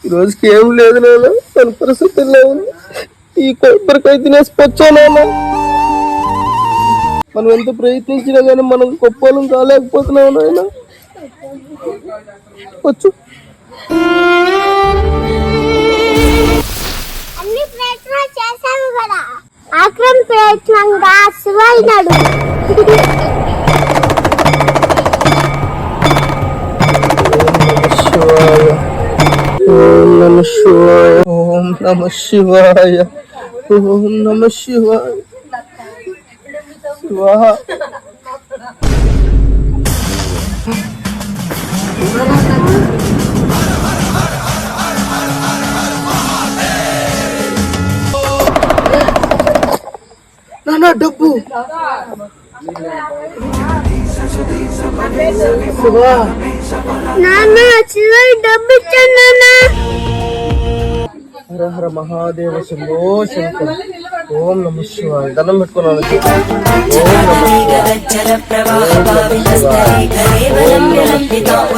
ఈరోజుకి ఏం లేదు నాన్న, మన పరిస్థితి లేదు. ఈ కొబ్బరికాయ తినేసిపోచ్చా నాన్న. మనం ఎంత ప్రయత్నించినా కానీ మనం గొప్పలం కాలేకపోతున్నాం నాయన. వచ్చు అన్ని ప్రయత్నాలు చేశాను కదా, ఆఖరి ప్రయత్నంగా శివైనాడు. ఓం నమ శివాయ, ఓం నమ శివాయ, ఓం నమ శివాయ. శివాయ నాన్న డబ్బు. నాన్న శివయ్య డబ్బు ఇచ్చాను నాన్న. హర హర మహాదేవ శంభో శంకర. ఓం నమ శివాయ. దండం పెట్టుకున్నాను. ఓం నమ శివాయ.